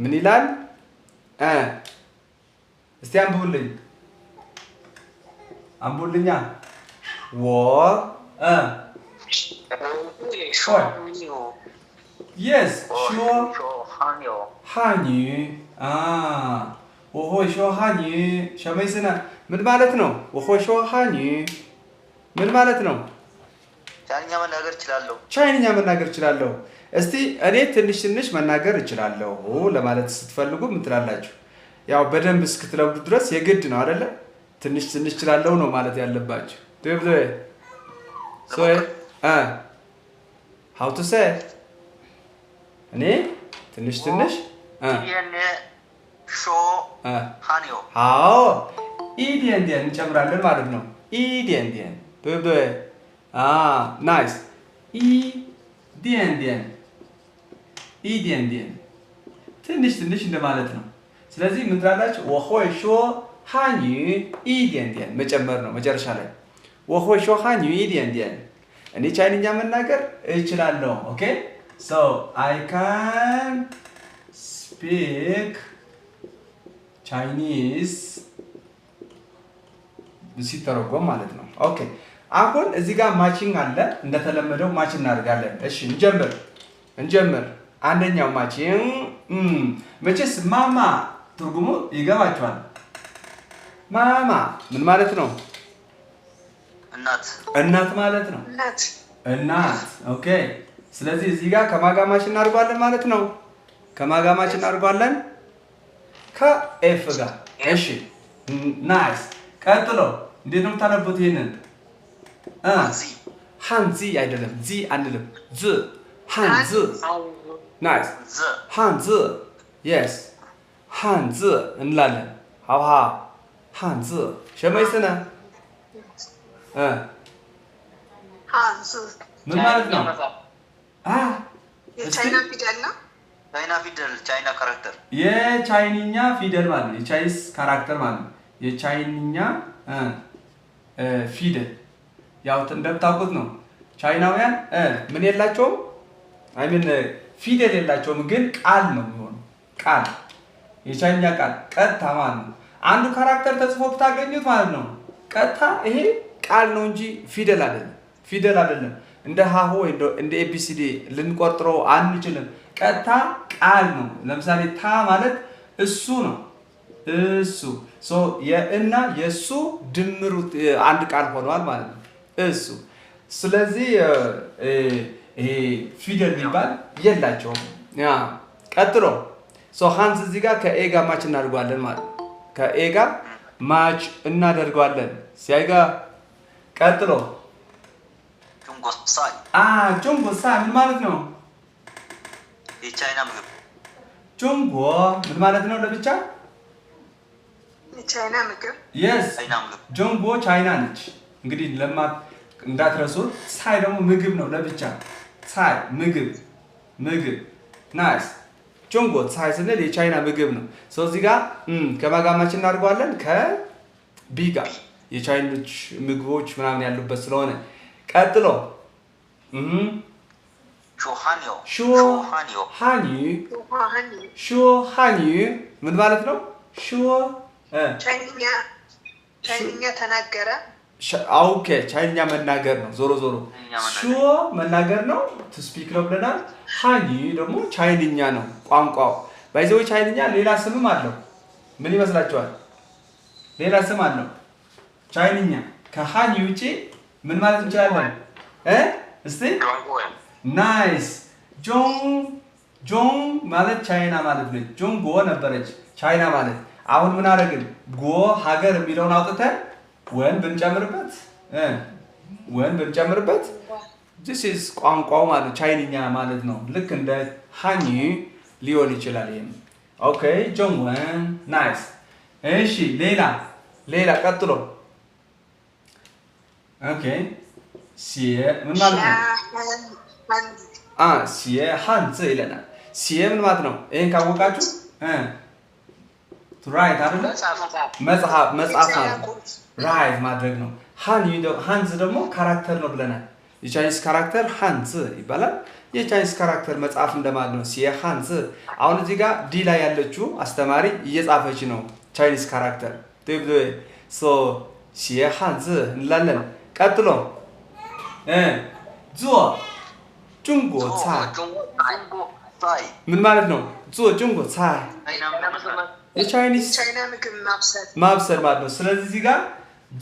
ምን ይላል እስቲ አንብቡልኛ 我 yes 说汉语我会说汉语什么意思呢ምን ማለት ነው 我会说汉语ምን ማለት ነው ቻይንኛ መናገር እችላለሁ እስቲ እኔ ትንሽ መናገር እችላለሁ ለማለት ስትፈልጉ ምን ትላላችሁ ያው በደንብ እስክትለምዱ ድረስ የግድ ነው አይደለ ትንሽ እችላለሁ ነው ማለት ያለባችሁ ደብደ so how to say እኔ ትንሽ አዎ ኢዲየንዲየን እንጨምራለን ማለት ነው ኢዲየንዲየን 对不对 nice 一点点 ትንሽ እንደማለት ነው ስለዚህ ምን ትላላችሁ 我会说汉语一点点መጨመር ነው መጨረሻ ላይ 我会说汉语一点点እኔ ቻይንኛ መናገር እችላለሁ ኦኬ so I can speak Chinese ሲተረጎም ማለት ነው ኦኬ አሁን እዚህ ጋር ማቺንግ አለ እንደተለመደው ማች እናደርጋለን እሺ እንጀምር አንደኛው ማቺንግ መቼስ ማማ ትርጉሙ ይገባችኋል ማማ ምን ማለት ነው እናት ማለት ነው እናት ኦኬ ስለዚህ እዚህ ጋር ከማጋማች እናደርጋለን ማለት ነው ከማጋማች እናደርጋለን ከኤፍ ጋር እሺ ናይስ ቀጥሎ እንዴት ነው የምታነቡት ይሄንን ሃንዚ አይደለም ዚ አንልም ዝ ሃንዝ ናይስ ሃንዝ yes ሃንዝ እንላለን ሃውሃ ሃንዝ ሸመይስነ ሃንዝ ምን ማለት ነው የቻይና ፊደል ነው ቻይና ካራክተር የቻይንኛ ፊደል ማለት ነው የቻይስ ካራክተር ማለት ነው የቻይንኛ ፊደል ያው እንደምታውቁት ነው ቻይናውያን ምን የላቸውም አይምን ፊደል የላቸውም ግን ቃል ነው የሚሆነው ቃል የቻይንኛ ቃል ቀጥታ ማለት ነው አንዱ ካራክተር ተጽፎ ብታገኙት ማለት ነው ቀጥታ ይሄ ቃል ነው እንጂ ፊደል አይደለም እንደ ሃሆ እንደ ኤቢሲዲ ልንቆጥረው አንችልም ቀጥታ ቃል ነው ለምሳሌ ታ ማለት እሱ ነው እሱ ሶ የእና የሱ ድምሩ አንድ ቃል ሆኗል ማለት ነው እሱ ስለዚህ ይሄ ፊደል ቢባል የላቸውም ያ ቀጥሎ ሶ ሃንዝ እዚህ ጋር ከኤ ጋር ማች እናደርጋለን ማለት ከኤ ጋር ማች እናደርጋለን ሲያጋ ቀጥሎ ጁንጎሳይ ምን ማለት ነው የቻይና ምግብ ጁንጎ ምን ማለት ነው ለብቻ የቻይና ምግብ yes ጁንጎ ቻይና ነች እንግዲህ ለማት እንዳትረሱት ሳይ ደግሞ ምግብ ነው ለብቻ ሳይ ምግብ ናይስ ጆንጎ ሳይ ስንል የቻይና ምግብ ነው ሶ እዚህ ጋር ከማጋማችን እናደርጋለን ከቢጋ የቻይኖች ምግቦች ምናምን ያሉበት ስለሆነ ቀጥሎ ሹሃኒ ምን ማለት ነው ቻይንኛ ተናገረ ኦኬ ቻይንኛ መናገር ነው ዞሮ ሹ መናገር ነው ቱ ስፒክ ነው ብለናል ሃኒ ደግሞ ቻይንኛ ነው ቋንቋው ባይዘው ቻይንኛ ሌላ ስምም አለው ምን ይመስላችኋል ሌላ ስም አለው ቻይንኛ ከሃኒ ውጪ ምን ማለት እንችላለን እስቲ ናይስ ጆን ማለት ቻይና ማለት ነው ጆንጎ ነበረች ቻይና ማለት አሁን ምን አደረግን ጎ ሀገር የሚለውን አውጥተን ወን ብንጨምርበት this is ቋንቋው ማለት ቻይንኛ ማለት ነው ልክ እንደ ሃኒ ሊሆን ይችላል ይሄም ኦኬ ጆንወን ናይስ እሺ ሌላ ቀጥሎ ኦኬ ሲየ ምን ማለት ነው ሲየ ሃንዝ ይለናል ሲየ ምን ማለት ነው ይሄን ካወቃችሁ to write አይደለ መጽሐፍ ማለት ራይት ማድረግ ነው ሃንዝ ደግሞ ካራክተር ነው ብለናል የቻይኒስ ካራክተር ሃንዝ ይባላል። የቻይኒስ ካራክተር መጽሐፍ እንደማለት ነው። ሲየ ሃንዝ አሁን እዚህ ጋር ዲ ላይ ያለችው አስተማሪ እየጻፈች ነው ቻይኒስ ካራክተር ዴብዶ ሶ ሲየ ሃንዝ እንላለን። ቀጥሎ ዙ ጁንጎ ጻይ ምን ማለት ነው? ዙ ጁንጎ ጻይ የቻይኒስ ማብሰል ማለት ነው። ስለዚህ እዚህ ጋር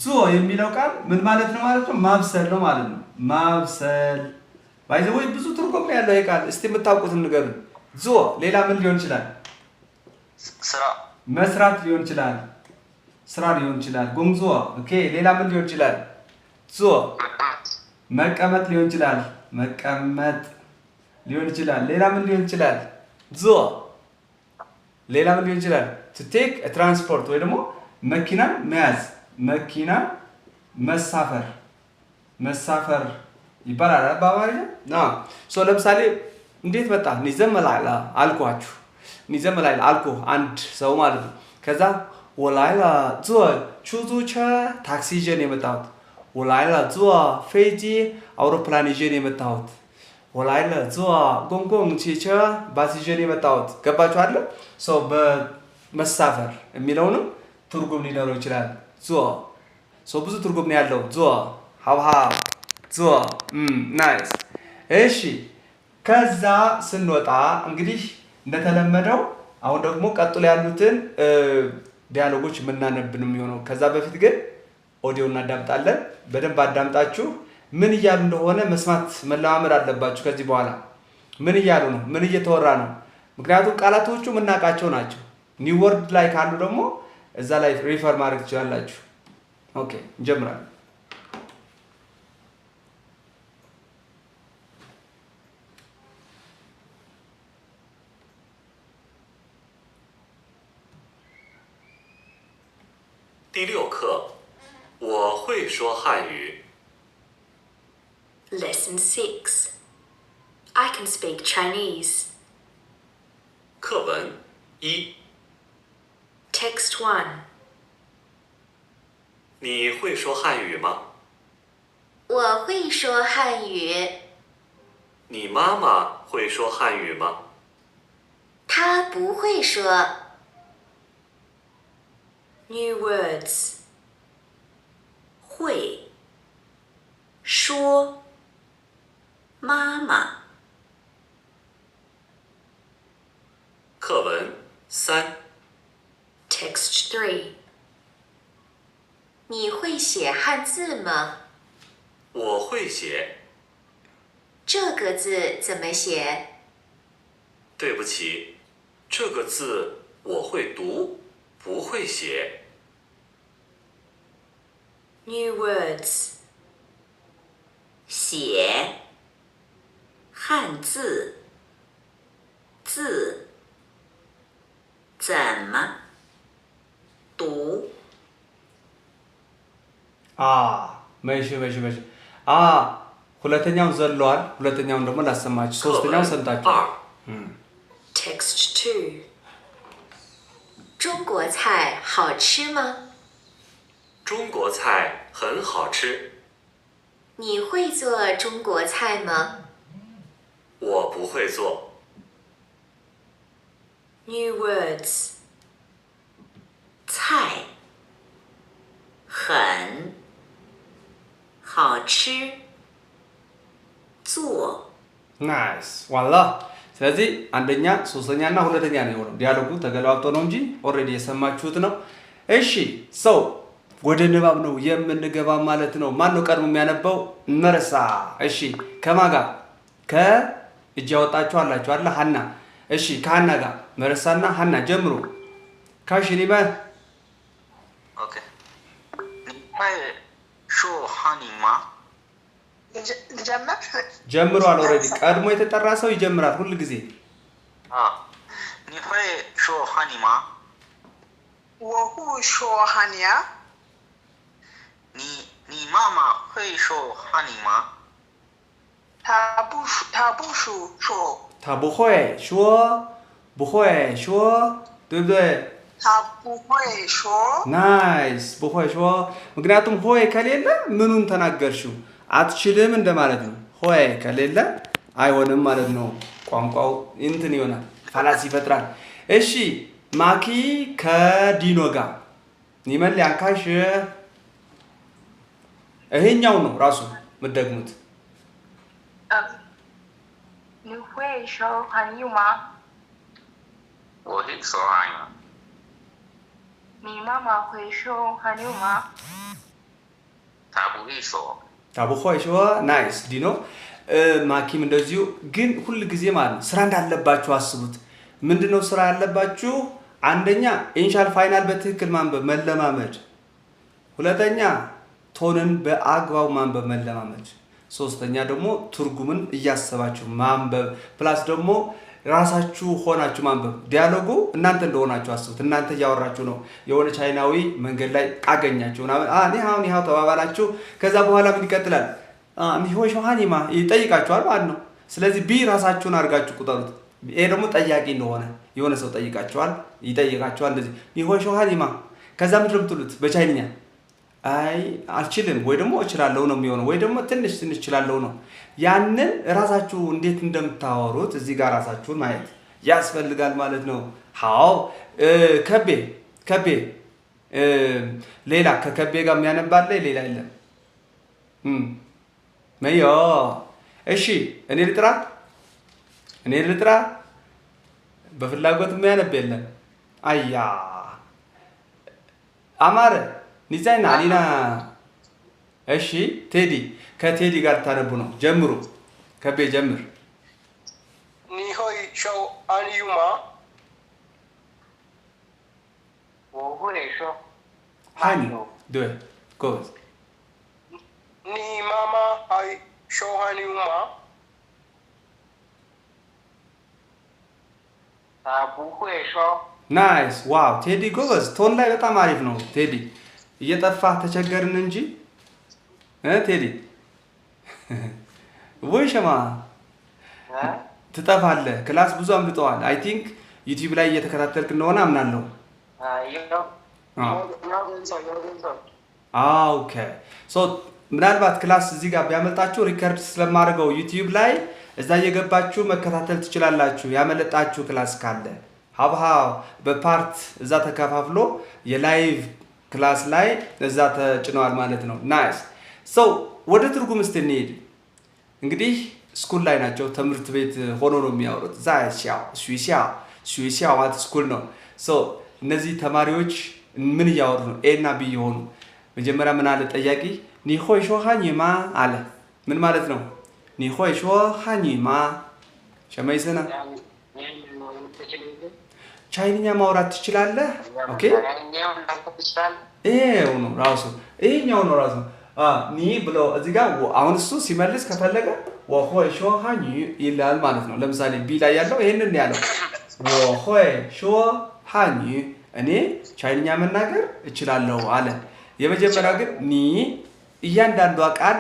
ዙ የሚለው ቃል ምን ማለት ነው ማለት ነው? ማብሰል ነው ማለት ነው። ማብሰል ባይዘ ወይ ብዙ ትርጉም ያለው ይሄ ቃል እስቲ የምታውቁትን ንገሩን። ዙ ሌላ ምን ሊሆን ይችላል? ስራ መስራት ሊሆን ይችላል። ስራ ሊሆን ይችላል። ጎምዞ ኦኬ። ሌላ ምን ሊሆን ይችላል? ዙ መቀመጥ ሊሆን ይችላል። መቀመጥ ሊሆን ይችላል። ሌላ ምን ሊሆን ይችላል? ዙ ሌላ ምን ሊሆን ይችላል? to take a transport ወይ ደግሞ መኪና መያዝ መኪና መሳፈር መሳፈር ይባላል በአማርኛ ነው። ሶ ለምሳሌ እንዴት መጣ? ኒዘመላላ አልኳችሁ። ኒዘመላላ አልኩ አንድ ሰው ማለት ነው። ከዛ ወላይላ ዙ ቹዙቸ ታክሲ ይዤ ነው የመጣሁት። ወላይላ ዙ ፌጂ አውሮፕላን ይዤ ነው የመጣሁት። ወላይላ ዙ ጎንጎንግ ቺቸ ባስ ይዤ ነው የመጣሁት። ገባችሁ አይደል? ሶ በመሳፈር የሚለውንም ትርጉም ሊኖረው ይችላል። ዙ ሶ ብዙ ትርጉም ነው ያለው። ዙ ሀብሀብ ዙ ናይስ። እሺ ከዛ ስንወጣ እንግዲህ እንደተለመደው አሁን ደግሞ ቀጥሎ ያሉትን ዲያሎጎች የምናነብን የሚሆነው። ከዛ በፊት ግን ኦዲዮ እናዳምጣለን። በደንብ አዳምጣችሁ ምን እያሉ እንደሆነ መስማት መለማመድ አለባችሁ። ከዚህ በኋላ ምን እያሉ ነው? ምን እየተወራ ነው? ምክንያቱም ቃላቶቹ የምናውቃቸው ናቸው። ኒው ወርድ ላይ ካሉ ደግሞ እዛ ላይ ሪፈር ማድረግ ትችላላችሁ። ኦኬ እንጀምራለን። 第6课，我会说汉语。 Lesson 6. I can speak Chinese. 课文1， Text 1. 你会说汉语吗？ 我会说汉语。 你妈妈会说汉语吗？ 她不会说。New words. 会说妈妈。 课文3， Text 3. 你会写汉字吗？ 我会写。 这个字怎么写？ 对不起，这个字我会读，不会写。 New words. 写汉字字怎么读？ መሽ ሁለተኛውን ዘለዋል። ሁለተኛውን ደግሞ ላሰማችሁ። ሶስተኛው ሰምታችሁ። 2， Text 2. 中国菜好吃吗？ 中国菜很好吃。 你会做中国菜吗？ 我不会做。 New words. 菜很好吃做 ናይስ ዋላ። ስለዚህ አንደኛ ሶስተኛ እና ሁለተኛ ነው የሆነው። ዲያሎጉ ተገላብጦ ነው እንጂ ኦልሬዲ የሰማችሁት ነው። እሺ ሰው ወደ ንባብ ነው የምንገባ ማለት ነው። ማን ነው ቀድሞ የሚያነበው? መረሳ። እሺ ከማን ጋር? ከእጅ ያወጣችሁ አላችሁ አይደል? ሀና። እሺ ከሀና ጋር መረሳና ሀና ጀምሩ። ካሽ ሊባ ኦኬ 你会说汉语吗 ጀምሯል። ኦልሬዲ ቀድሞ የተጠራ ሰው ይጀምራል ሁሉ ጊዜ። 你会说汉语吗 我会说汉语。你妈妈会说汉语吗 他不说，他不会说不会说对不对？他不会说。 ናይስ不会说ምክንያቱም ሆይ ከሌለ ምኑን ተናገርሽው? አትችልም እንደማለት ነው። ሆይ ከሌለ አይሆንም ማለት ነው። ቋንቋው እንትን ይሆናል፣ ፋላሲ ይፈጥራል። እሺ ማኪ ከዲኖ ጋር ኒመን ሊያንካሽ ይሄኛው ነው ራሱ የምትደግሙት። 你会说韩语吗？我会说汉语。你妈妈会说韩语吗？他不会说。 ታቡኾይ ሸዋ ናይስ ዲኖ ማኪም እንደዚሁ ግን ሁል ጊዜ ማለት ስራ እንዳለባችሁ አስቡት። ምንድነው ስራ ያለባችሁ? አንደኛ ኢንሻል ፋይናል በትክክል ማንበብ መለማመድ፣ ሁለተኛ ቶንን በአግባቡ ማንበብ መለማመድ፣ ሶስተኛ ደግሞ ትርጉምን እያሰባችሁ ማንበብ ፕላስ ደግሞ ራሳችሁ ሆናችሁ ማንበብ። ዲያሎጉ እናንተ እንደሆናችሁ አስቡት። እናንተ እያወራችሁ ነው። የሆነ ቻይናዊ መንገድ ላይ አገኛችሁ ኒ ሃው ተባባላችሁ። ከዛ በኋላ ምን ይቀጥላል? ኒሆይ ሾሃኒማ ይጠይቃችኋል ማለት ነው። ስለዚህ ቢ ራሳችሁን አድርጋችሁ ቁጠሩት። ይሄ ደግሞ ጠያቂ እንደሆነ የሆነ ሰው ጠይቃችኋል፣ ይጠይቃችኋል እንደዚህ ኒሆይ ሾሃኒማ። ከዛ ምንድን ነው የምትሉት በቻይንኛ? አይ አልችልም ወይ ደግሞ እችላለሁ ነው የሚሆነው፣ ወይ ደግሞ ትንሽ ትንሽ እችላለሁ ነው። ያንን ራሳችሁ እንዴት እንደምታወሩት እዚህ ጋር ራሳችሁን ማየት ያስፈልጋል ማለት ነው። ሃው ከቤ ሌላ ከከቤ ጋር የሚያነባለ ሌላ የለም። መዮ እሺ እኔ ልጥራ በፍላጎት የሚያነብ የለም። አያ አማረ ኒዛይና አሊና እሺ ቴዲ ከቴዲ ጋር ታነቡ ነው። ጀምሩ ከቤ ጀምር። 你会说韩语吗？我会说 ሃኒ ዱይ ጎበዝ። 你妈妈还说韩语吗？他不会说。 ናይስ ዋው ቴዲ ጎበዝ። ቶን ላይ በጣም አሪፍ ነው ቴዲ። እየጠፋህ ተቸገርን እንጂ ቴዲ ወይ ሸማ ትጠፋለህ። ክላስ ብዙ አምልጠዋል። አይ ቲንክ ዩቲዩብ ላይ እየተከታተልክ እንደሆነ አምናለሁ። ኦኬ ሶ ምናልባት ክላስ እዚህ ጋር ቢያመልጣችሁ ሪከርድ ስለማድረገው ዩቲዩብ ላይ እዛ እየገባችሁ መከታተል ትችላላችሁ። ያመለጣችሁ ክላስ ካለ ሀብሀብ በፓርት እዛ ተከፋፍሎ የላይቭ ክላስ ላይ እዛ ተጭነዋል ማለት ነው። ናይስ ሰው ወደ ትርጉም እስቲ እንሂድ። እንግዲህ ስኩል ላይ ናቸው፣ ትምህርት ቤት ሆኖ ነው የሚያወሩት። ሹሻ ማለት ስኩል ነው። እነዚህ ተማሪዎች ምን እያወሩ ነው? ኤ እና ቢ የሆኑ መጀመሪያ ምን አለ ጠያቂ? ኒሆይ ሾሃኒማ አለ። ምን ማለት ነው? ኒሆይ ሾሃኒማ ሸመይሰና ቻይንኛ ማውራት ትችላለህ? ኦኬ ይሄው ነው ራሱ፣ ይሄኛው ነው ራሱ ኒ ብሎ እዚህ ጋር አሁን እሱ ሲመልስ ከፈለገ ወሆይ ሾሃኒ ይላል ማለት ነው። ለምሳሌ ቢ ላይ ያለው ይሄንን ያለው ወሆይ ሾሃኒ እኔ ቻይንኛ መናገር እችላለሁ አለ። የመጀመሪያው ግን ኒ እያንዳንዷ ቃል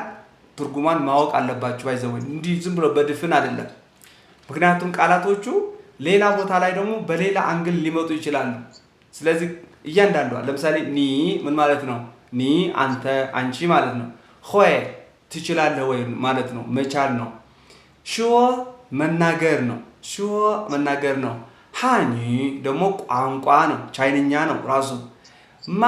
ትርጉሟን ማወቅ አለባችሁ። ባይዘው እንዲህ ዝም ብሎ በድፍን አይደለም። ምክንያቱም ቃላቶቹ ሌላ ቦታ ላይ ደግሞ በሌላ አንግል ሊመጡ ይችላሉ። ስለዚህ እያንዳንዷ ለምሳሌ ኒ ምን ማለት ነው? ኒ አንተ አንቺ ማለት ነው። ሆይ ትችላለህ ወይ ማለት ነው፣ መቻል ነው። ሹዎ መናገር ነው፣ ሹዎ መናገር ነው። ሃኒ ደግሞ ቋንቋ ነው፣ ቻይንኛ ነው ራሱ። ማ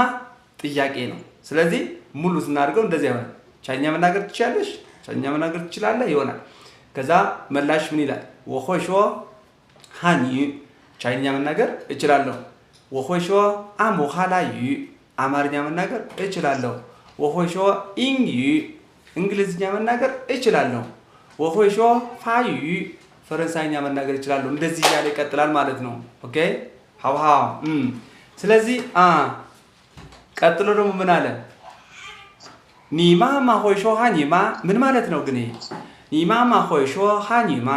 ጥያቄ ነው። ስለዚህ ሙሉ ስናደርገው እንደዚህ ይሆናል። ቻይንኛ መናገር ትችላለሽ፣ ቻይንኛ መናገር ትችላለህ ይሆናል። ከዛ መላሽ ምን ይላል? ወሆይ ሹዎ ሃኒ ቻይንኛ መናገር እችላለሁ። ወሆይ ሹዎ አሞሃላዩ አማርኛ መናገር እችላለሁ። ወሆይ ሹዎ ኢንግዩ እንግሊዝኛ መናገር እችላለሁ። ወሆይ ሹዎ ፋዩ ፈረንሳይኛ መናገር እችላለሁ። እንደዚህ እያለ ይቀጥላል ማለት ነው። ኦኬ ሃው ስለዚህ ቀጥሎ ደግሞ ምን አለ? ኒማማ ሆይ ሾ ሃኒማ ምን ማለት ነው ግን? ኒማማ ሆይ ሾ ሃኒማ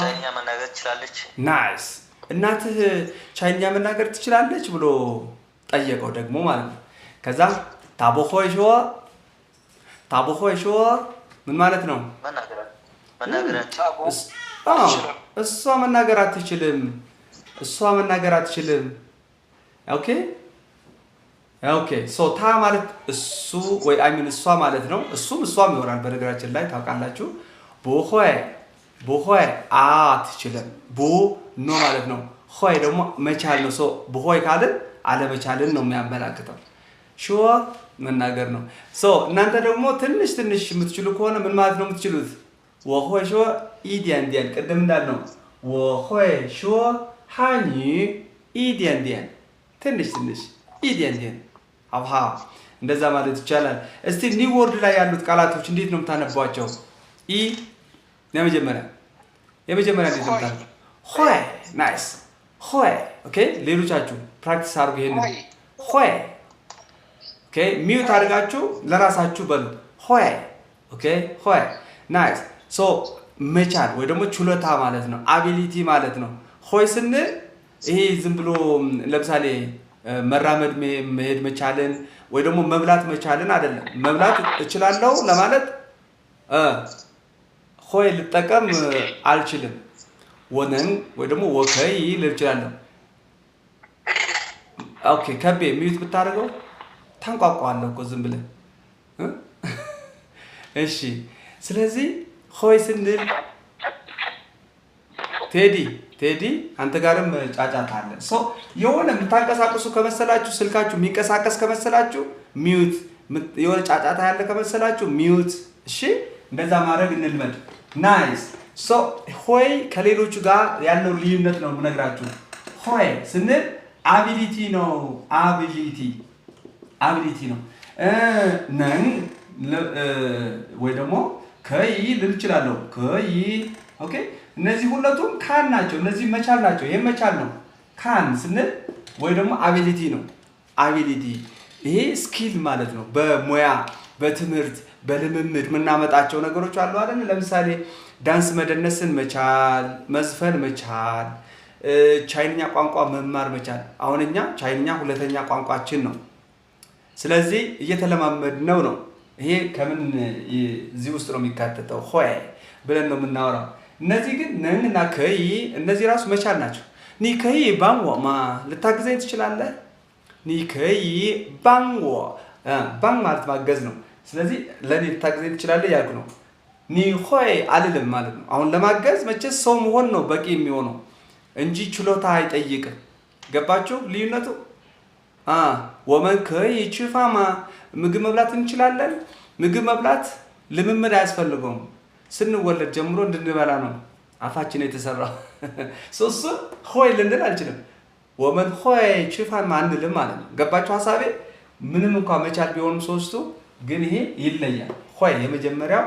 ቻይኛ መናገር ትችላለች። ናይስ እናትህ ቻይኛ መናገር ትችላለች ብሎ ጠየቀው ደግሞ ማለት ነው። ከዛ ታቦሆይ ሾ ምን ማለት ነው? እሷ መናገር አትችልም። ኦኬ ኦኬ ሶ ታ ማለት እሱ ወይ አይ ሚን እሷ ማለት ነው። እሱም እሷም ይሆናል በነገራችን ላይ ታውቃላችሁ። ቦሆይ ቦሆይ አትችልም። ቡ ኖ ማለት ነው። ሆይ ደግሞ መቻል ነው። ሶ ቦሆይ ካልን አለመቻልን ነው የሚያመላክተው። ሹዋ መናገር ነው። ሶ እናንተ ደግሞ ትንሽ ትንሽ የምትችሉ ከሆነ ምን ማለት ነው የምትችሉት? ወሆይ ሹዋ ኢዲያን ዲያን ቅድም እንዳልነው ወሆይ ሹዋ ሃኒ ኢዲያን ዲያን ትንሽ ትንሽ ኢዲያን ዲያን አብሃ እንደዛ ማለት ይቻላል። እስቲ ኒው ወርድ ላይ ያሉት ቃላቶች እንዴት ነው የምታነቧቸው? ኢ የመጀመሪያ እንዴት ነው የምታነቧቸው? ሆይ ናይስ ሆይ ኦኬ። ሌሎቻችሁ ፕራክቲስ አድርጉ ይሄንን ሆይ ኦኬ። ሚውት አድርጋችሁ ለራሳችሁ በሉ ሆይ ኦኬ ሆይ ናይስ። ሶ መቻል ወይ ደግሞ ችሎታ ማለት ነው፣ አቢሊቲ ማለት ነው። ሆይ ስንል ይሄ ዝም ብሎ ለምሳሌ መራመድ መሄድ መቻልን ወይ ደግሞ መብላት መቻልን አይደለም። መብላት እችላለሁ ለማለት ሆይ ልጠቀም አልችልም። ወነን ወይ ደግሞ ወከይ ልል እችላለሁ። ኦኬ ከቤ ሚዩት ብታደርገው ታንቋቋለሁ እኮ ዝም ብለን እሺ። ስለዚህ ሆይ ስንል ቴዲ አንተ ጋርም ጫጫታ አለ። ሶ የሆነ የምታንቀሳቅሱ ከመሰላችሁ ስልካችሁ የሚንቀሳቀስ ከመሰላችሁ ሚዩት፣ የሆነ ጫጫታ ያለ ከመሰላችሁ ሚዩት። እሺ እንደዛ ማድረግ እንልመድ። ናይስ። ሶ ሆይ ከሌሎቹ ጋር ያለው ልዩነት ነው የምነግራችሁ። ሆይ ስንል አቢሊቲ ነው፣ አቢሊቲ ነው። ነን ወይ ደግሞ ከይ ልል እችላለሁ። ከይ ኦኬ። እነዚህ ሁለቱም ካን ናቸው። እነዚህ መቻል ናቸው። ይሄ መቻል ነው። ካን ስንል ወይ ደግሞ አቢሊቲ ነው። አቢሊቲ ይሄ ስኪል ማለት ነው። በሙያ በትምህርት በልምምድ የምናመጣቸው ነገሮች አሉ አይደል? ለምሳሌ ዳንስ መደነስን መቻል፣ መዝፈን መቻል፣ ቻይንኛ ቋንቋ መማር መቻል። አሁን እኛ ቻይንኛ ሁለተኛ ቋንቋችን ነው። ስለዚህ እየተለማመድነው ነው። ይሄ ከምን እዚህ ውስጥ ነው የሚካተተው? ሆይ ብለን ነው የምናወራው። እነዚህ ግን ነንና ከይ እነዚህ ራሱ መቻል ናቸው። ኒ ከይ ባንጎ ማ ልታግዘኝ ትችላለህ? ኒ ከይ ባንጎ ባንግ ማለት ማገዝ ነው። ስለዚህ ለኔ ልታግዘኝ ትችላለህ ያልኩ ነው። ኒ ሆይ አልልም ማለት ነው። አሁን ለማገዝ መቼስ ሰው መሆን ነው በቂ የሚሆነው እንጂ ችሎታ አይጠይቅም። ገባችሁ ልዩነቱ? ወመን ከይ ችፋማ ምግብ መብላት እንችላለን። ምግብ መብላት ልምምድ አያስፈልገውም። ስንወለድ ጀምሮ እንድንበላ ነው አፋችን የተሰራው። ሶስቱ ሆይ ልንል አንችልም። ወመን ሆይ ችፋን ማንልም ማለት ነው። ገባችሁ ሐሳቤ? ምንም እንኳን መቻል ቢሆንም ሶስቱ ግን ይሄ ይለያል። ሆይ የመጀመሪያው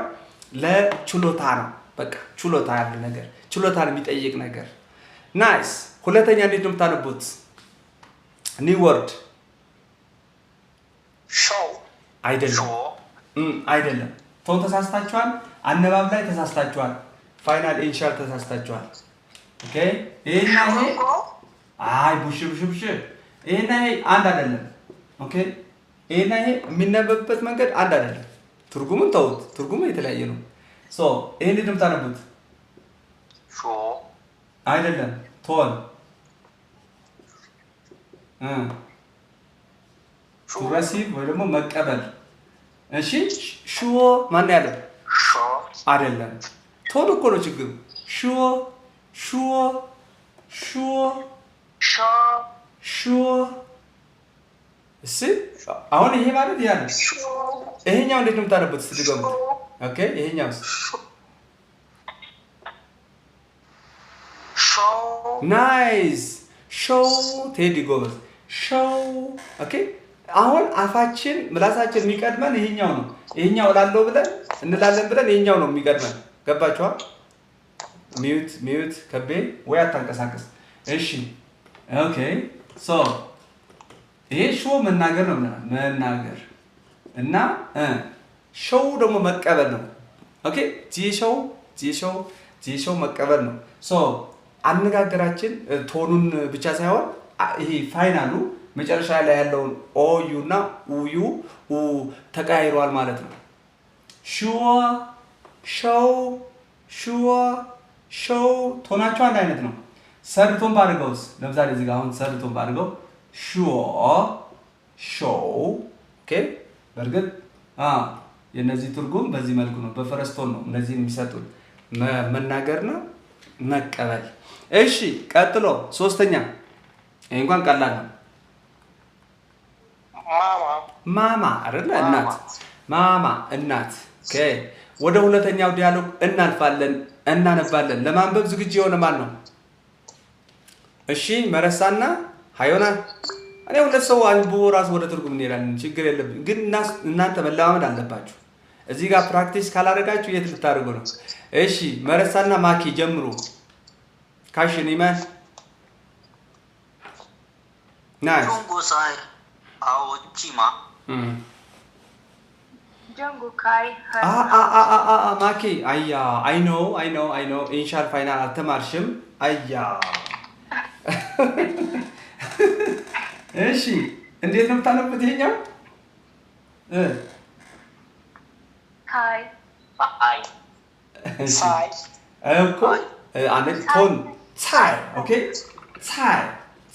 ለችሎታ ነው። በቃ ችሎታ ያለ ነገር፣ ችሎታን የሚጠይቅ ነገር። ናይስ። ሁለተኛ እንዴት ነው የምታነቡት? ኒው ወርድ ሾው አይደለም። ቶን ተሳስታችኋል። አነባብ ላይ ተሳስታችኋል። ፋይናል ኢንሻል ተሳስታችኋል። ኦኬ ይሄና ይሄ አይ ቡሽ ይሄና ይሄ አንድ አይደለም። ኦኬ ይሄና ይሄ የሚነበብበት መንገድ አንድ አይደለም። ትርጉሙን ተውት። ትርጉሙ የተለያየ ነው። ሶ ይሄን እንዴት ነው የምታነቡት? ሾ አይደለም ቶን ቱ ረሲቭ ወይ ደግሞ መቀበል። እሺ ሹዎ ማን ያለው? ሾ አይደለም ቶን እኮ ነው ችግሩ። ሹዎ ሹዎ ሹዎ ሾ ሹዎ። እሺ አሁን ይሄ ማለት ያ ነው። ይሄኛው እንዴት ነው የምታነቡት? እስቲ ድገሙ። ኦኬ ይሄኛውስ? ሾ ናይስ ሾው። ቴዲ ጎበዝ ሾው። ኦኬ አሁን አፋችን ምላሳችን የሚቀድመን ይሄኛው ነው። ይሄኛው ላለው ብለን እንላለን ብለን ይሄኛው ነው የሚቀድመን። ገባችኋል? ሚዩት ከቤ ወይ አታንቀሳቀስ። እሺ ኦኬ ሶ ይሄ ሾው መናገር ነው መናገር እና ሾው ደግሞ መቀበል ነው። ኦኬ ጂሾው መቀበል ነው። ሶ አነጋገራችን ቶኑን ብቻ ሳይሆን ይሄ ፋይናሉ መጨረሻ ላይ ያለውን ኦዩ እና ኡዩ ተቀያይሯል ማለት ነው። ሹዋ ሾው ቶናቸው አንድ አይነት ነው። ሰርድ ቶን ባድርገውስ ለምሳሌ እዚህ ጋር አሁን ሰርድ ቶን ባድርገው ሹዎ ሾው ኦኬ በርግጥ የነዚህ ትርጉም በዚህ መልኩ ነው በፈረስቶን ነው እነዚህ የሚሰጡን መናገርና መቀበል እሺ ቀጥሎ ሶስተኛ ይሄ እንኳን ቀላል ነው ማማ አይደለ እናት ማማ እናት ኦኬ ወደ ሁለተኛው ዲያሎግ እናነባለን ለማንበብ ዝግጁ የሆነ ማን ነው እሺ መረሳና ሃዮና እኔ ሁለት ሰው አንብቦ ራስ ወደ ትርጉም እንሄዳለን ችግር የለብኝ ግን እናንተ መለማመድ አለባችሁ እዚህ ጋር ፕራክቲስ ካላደረጋችሁ የት ልታደርጉ ነው እሺ መረሳና ማኪ ጀምሩ ካሽን ይማን ናይስ 중고사이 하오치마 ጀንጉካይ ማኪ አያ አይ ኖ ኢንሻል ፋይናል አልተማርሽም አያ እሺ እንዴት ነው የምታነቡት ይሄኛው ካይ 파이 ሳይ እኮ አንዴ ቶን ፀሐይ ኦኬ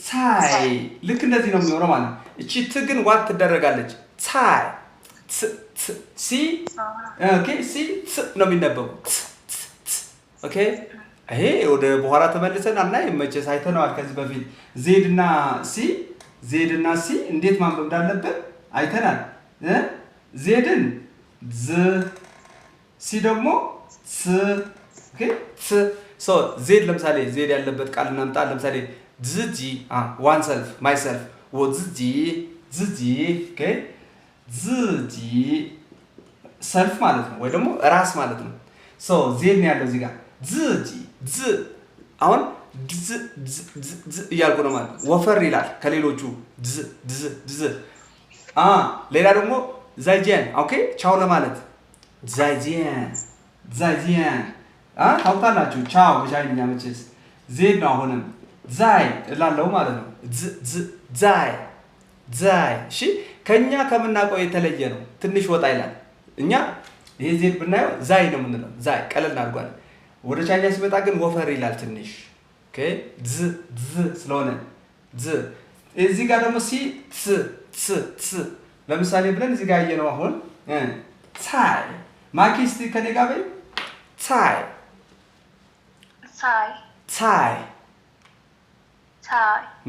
ፀሐይ ልክ እንደዚህ ነው የሚሆነው ማለት ነው እቺ ት ግን ዋት ትደረጋለች ፀሐይ ሲ ኦኬ ሲ ነው የሚነበበው ኦኬ ይሄ ወደ በኋላ ተመልሰን አናይ መቼስ አይተነዋል ከዚህ በፊት ዜድ እና ሲ እንዴት ማንበብ እንዳለብን አይተናል ዜድን ዝ ሲ ደግሞ ስ ኦኬ ስ ሶ ዜድ ለምሳሌ ዜድ ያለበት ቃል እናምጣ ለምሳሌ ዝጂ ዋን ሰልፍ ማይ ሰልፍ ወዝጂ ኦኬ ዝጂ ሰልፍ ማለት ነው ወይ ደግሞ ራስ ማለት ነው ሶ ዜድ ነው ያለው እዚህ ጋር ዝጂ ዝ አሁን ዝ እያልኩ ነው ማለት ወፈር ይላል ከሌሎቹ ዝ ሌላ ደግሞ ዛይጂያን ኦኬ ቻው ለማለት ዛይጂያን ታውቃላችሁ ቻው በቻይንኛ መቼስ ዜድ ነው አሁንም ዛይ እላለሁ ማለት ነው ዛይ እሺ ከኛ ከምናውቀው የተለየ ነው ትንሽ ወጣ ይላል እኛ ይሄ ዜድ ብናየው ዛይ ነው የምንለው ዛይ ቀለል አድርጓል ወደ ቻይና ሲመጣ ግን ወፈር ይላል ትንሽ ኦኬ ዝ ስለሆነ እዚህ ጋር ደግሞ ሲ ት ለምሳሌ ብለን እዚህ ጋር ያየነው አሁን ፀሐይ ማኪስቲ ከኔ ጋር በይ ፀሐይ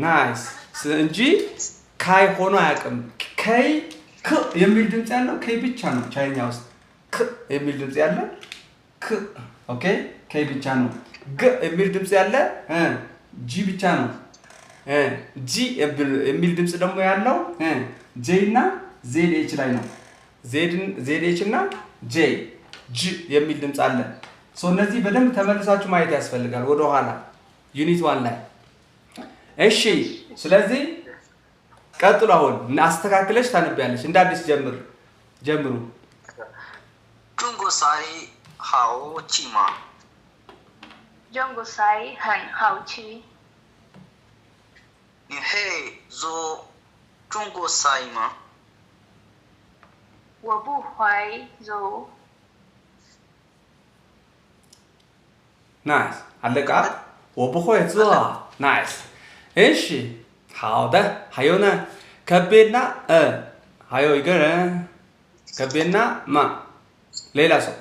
ናይስ እንጂ ካይ ሆኖ አያውቅም ከይ ክ የሚል ድምጽ ያለው ከይ ብቻ ነው ቻይኛ ውስጥ ክ የሚል ድምጽ ያለ ክ ኦኬ ከይ ብቻ ነው ግ የሚል ድምጽ ያለ ጂ ብቻ ነው ጂ የሚል ድምጽ ደግሞ ያለው ጄ እና ዜድ ኤች ላይ ነው ዜድ ኤች እና ጄ ጂ የሚል ድምጽ አለ ሶ እነዚህ በደንብ ተመልሳችሁ ማየት ያስፈልጋል ወደ ኋላ ዩኒት 1 ላይ እሺ ስለዚህ ቀጥሉ አሁን አስተካክለሽ ታነቢያለሽ እንደ አዲስ ጀምሩ 중고사이 하오치마 ጀንጉሳይ很好吃你会做中国菜吗？我不会做 nice አለቃ我不会做 nice እሺ好的还有呢ከቤና还有一个人ከቤና ማ ሌላ ሰው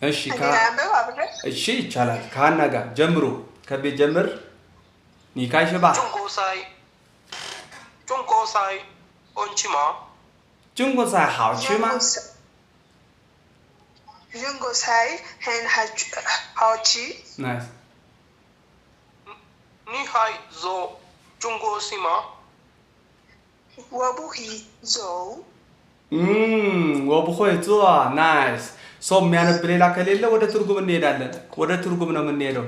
እሺ እሺ ይቻላል ካና ጋር ጀምሩ ከቤት ጀምር ኒካይሽባ 중고사이 온치마 中国菜好吃吗中国菜很好吃。 nice 你还做中国戏吗？我不会做。我不会做 nice ሰው የሚያነብ ሌላ ከሌለ ወደ ትርጉም እንሄዳለን ወደ ትርጉም ነው የምንሄደው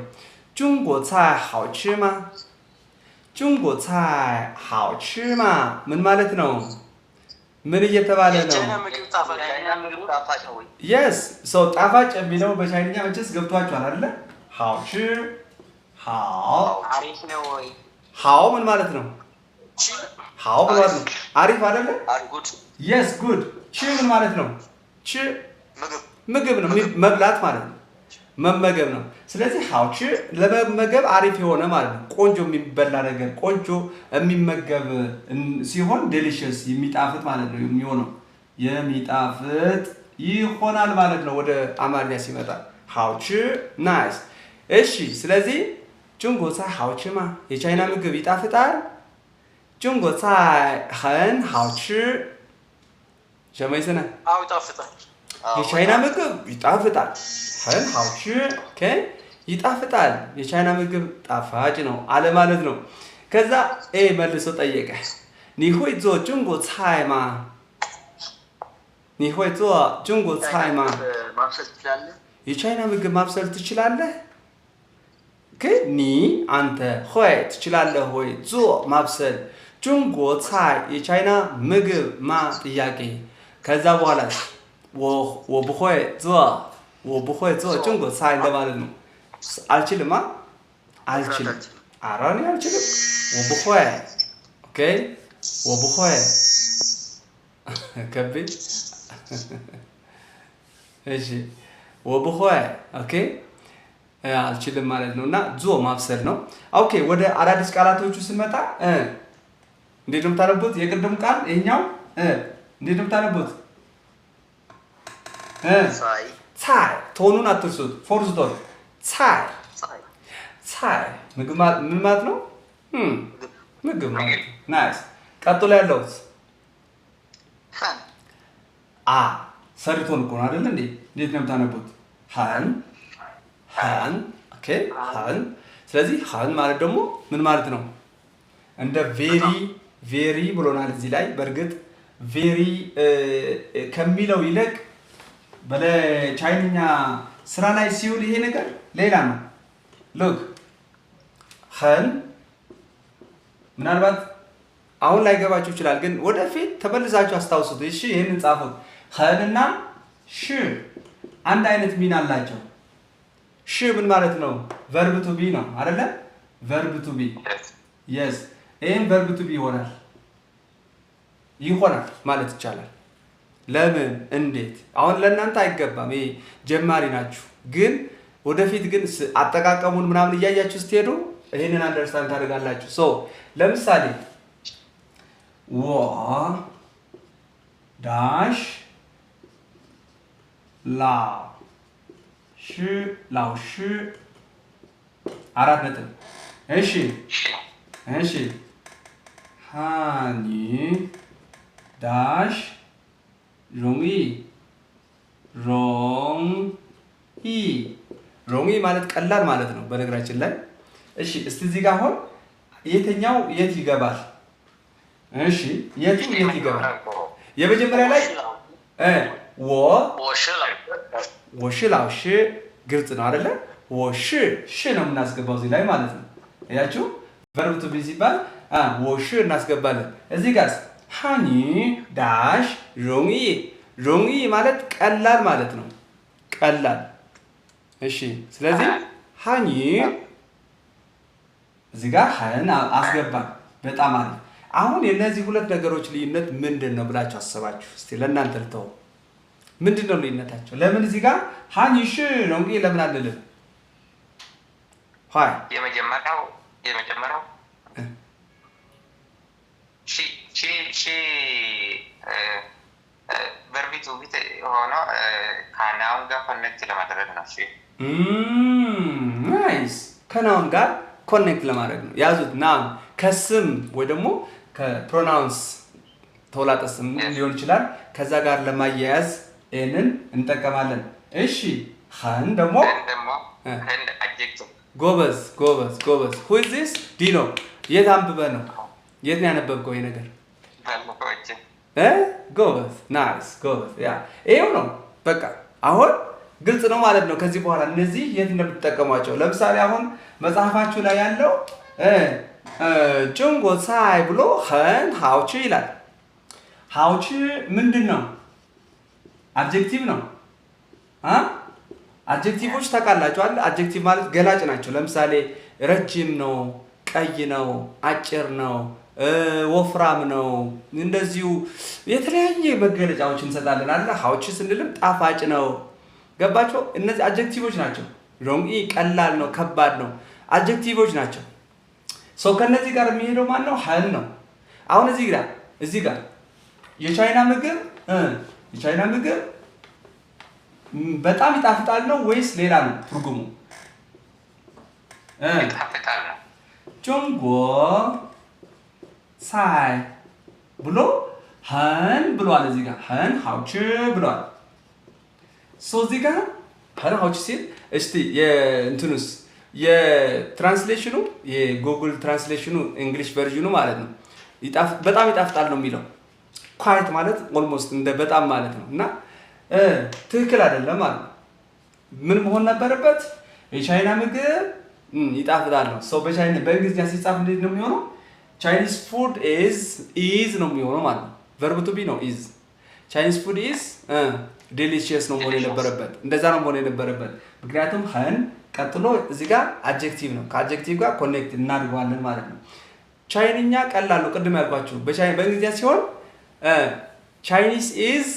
中国菜好吃吗中国菜好吃吗ምን ማለት ነው ምን እየተባለ ነው yes so ጣፋጭ የሚለው በቻይንኛ መቼስ ገብቷችኋል አይደል 好吃好 አሪፍ ነው ወይ 好ምን ማለት ነው 好ምን ማለት ነው አሪፍ አይደለ ጉድ yes good ቺ ምን ማለት ነው ቺ ምግብ ነው መብላት ማለት ነው መመገብ ነው። ስለዚህ ሀውች ለመመገብ አሪፍ የሆነ ማለት ነው። ቆንጆ የሚበላ ነገር ቆንጆ የሚመገብ ሲሆን ዴሊሽስ የሚጣፍጥ ማለት ነው የሚሆነው የሚጣፍጥ ይሆናል ማለት ነው። ወደ አማርኛ ሲመጣ ሀውች ናይስ። እሺ ስለዚህ ጁንጎ ጻይ ሀውችማ የቻይና ምግብ ይጣፍጣል። ጁንጎ ጻይ很好吃什么意思呢？ አዎ ይጣፍጣል። የቻይና ምግብ ይጣፍጣል።很好吃ኦኬ ይጣፍጣል። የቻይና ምግብ ጣፋጭ ነው አለ ማለት ነው። ከዛ ኤ መልሶ ጠየቀ 你会做中国菜吗？你会做中国菜吗？ ማብሰል ትችላለህ? የቻይና ምግብ ማብሰል ትችላለህ? ግን ኒ አንተ ሆይ ትችላለህ ሆይ ዞ ማብሰል ጁንጎ ጻይ የቻይና ምግብ ማ ጥያቄ ከዛ በኋላ ወ不会做我不会做中国菜እንደማለት ነው። አልችልም አልችልም አራኒ አልችልም 我不会 ኦኬ 我不会ከቤ እሺ 我不会 ኦኬ አልችልም ማለት ነውና ዞ ማብሰል ነው። ኦኬ ወደ አዳዲስ ቃላቶቹ ስንመጣ እንዴት ነው የምታነቡት? የቅድሙ ቃል ይሄኛው እንዴት ነው የምታነቡት? ሳይ ጻይ ቶኑን አትርሱት። ፎርዝ ቶን ጻይ ሳይ ጻይ ምግብ ምን ማለት ነው? ምግብ ማለት ነው። ናይስ። ቀጥሎ ያለውስ ሃን አ ሰርቶን እኮ ነው አይደል እንዴ? እንዴት ነው የምታነቡት? ሃን ሃን ኦኬ ሃን። ስለዚህ ሃን ማለት ደግሞ ምን ማለት ነው? እንደ ቬሪ ብሎናል እዚህ ላይ። በእርግጥ ቬሪ ከሚለው ይልቅ በቻይንኛ ስራ ላይ ሲውል ይሄ ነገር ሌላ ነው። ሉክ ሃን ምናልባት አሁን ላይ ገባችሁ ይችላል፣ ግን ወደፊት ተመልሳችሁ አስታውሱት። እሺ ይሄንን ጻፉት። ሃንና ሽ አንድ አይነት ሚና አላቸው። ሽ ምን ማለት ነው? ቨርብ ቱ ቢ ነው አይደለ? ቨርብ ቱ ቢ የስ ይሄን ቨርብ ቱ ቢ ይሆናል ማለት ይቻላል። ለምን እንዴት? አሁን ለእናንተ አይገባም፣ ይሄ ጀማሪ ናችሁ። ግን ወደፊት ግን አጠቃቀሙን ምናምን እያያችሁ ስትሄዱ ይሄንን አንደርስታንድ ታደርጋላችሁ። ሶ ለምሳሌ ወ ዳሽ ላው ሽ አራት ነጥብ። እሺ እሺ ሃኒ ዳሽ ሮንጊ ሮንጊ ማለት ቀላል ማለት ነው በነገራችን ላይ። እሺ እስቲ እዚህ ጋር አሁን የትኛው የት ይገባል? እሺ የቱ የት ይገባል? የመጀመሪያ ላይ ወሽላውሽ ግልጽ ነው አይደለ? ወሽ ሽ ነው የምናስገባው እዚህ ላይ ማለት ነው። እያችሁ ቨርብ ቱ ቢ ሲባል ወሽ እናስገባለን። እዚህ ጋርስ ሃኒ ዳሽ ሮንጊ ማለት ቀላል ማለት ነው። ቀላል እሺ። ስለዚህ ሃኒ እዚህ ጋር ሃን አስገባን። በጣም አሪፍ። አሁን የነዚህ ሁለት ነገሮች ልዩነት ምንድን ነው ብላችሁ አስባችሁ እስቲ ለእናንተ ልተው። ምንድን ነው ልዩነታቸው? ለምን እዚህ ጋር ሃኒ ሽ ሮንጊ ለምን አንልም? ሃይ የመጀመሪያው ሺ ቨርብ ቱ ቢ ሆኖ ከናውን ጋር ኮኔክት ለማድረግ ነው። እሺ ናይስ። ከናውን ጋር ኮኔክት ለማድረግ ነው። ያዙት። ናውን ከስም ወይ ደግሞ ከፕሮናውንስ ተውላጠ ስም ሊሆን ይችላል። ከዛ ጋር ለማያያዝ ይሄንን እንጠቀማለን። እሺ ሃን ደግሞ አድጀክቲቭ። ጎበዝ who is this ዲኖ? የት አንብበህ ነው? የት ነው ያነበብከው ይሄ ነገር? ጎበዝ ናይስ ጎበዝ። ያ ይሄው ነው በቃ። አሁን ግልጽ ነው ማለት ነው። ከዚህ በኋላ እነዚህ የት እንደምትጠቀሟቸው ለምሳሌ አሁን መጽሐፋችሁ ላይ ያለው ጁንጎ ጻይ ብሎ ሃን ሃውቺ ይላል። ሃውቺ ምንድን ነው? አድጀክቲቭ ነው። አድጀክቲቮች ታውቃላችሁ አይደል? አድጀክቲቭ ማለት ገላጭ ናቸው። ለምሳሌ ረጅም ነው፣ ቀይ ነው፣ አጭር ነው፣ ወፍራም ነው። እንደዚሁ የተለያየ መገለጫዎች እንሰጣለን አይደል? ሃውቺ ስንልም ጣፋጭ ነው። ገባችሁ? እነዚህ አድጀክቲቮች ናቸው። ሮንግ ኢ ቀላል ነው ከባድ ነው አድጀክቲቮች ናቸው ሰው ከነዚህ ጋር የሚሄደው ማን ነው ሀን ነው አሁን እዚህ ጋር የቻይና ምግብ በጣም ይጣፍጣል ነው ወይስ ሌላ ነው ትርጉሙ ይጣፍጣል ነው ጆንጎ ሳይ ብሎ ሀን ብሏል እዚህ ጋር ሀን ሀውች ብሏል ሶ እዚህ ጋር ሀን ሀውች ሲል እስቲ የእንትኑስ የትራንስሌሽኑ የጉግል ትራንስሌሽኑ እንግሊሽ ቨርዥኑ ማለት ነው በጣም ይጣፍጣል ነው የሚለው ኳይት ማለት ኦልሞስት እንደ በጣም ማለት ነው እና ትክክል አይደለም ማለት ነው ምን መሆን ነበረበት የቻይና ምግብ ይጣፍጣል ነው ሰው በቻይና በእንግሊዝኛ ሲጻፍ እንዴት ነው የሚሆነው Chinese food is ነው የሚሆነው ማለት ነው verb to be ነው is Chinese food is delicious ነው መሆን የነበረበት እንደዛ ነው መሆን የነበረበት ምክንያቱም ሀን ቀጥሎ እዚህ ጋር አድጀክቲቭ ነው ከአድጀክቲቭ ጋር ኮኔክት እናድርገዋለን ማለት ነው ቻይንኛ ቀላል ነው ቅድም ያልኳችሁ በእንግሊዝኛ ሲሆን Chinese is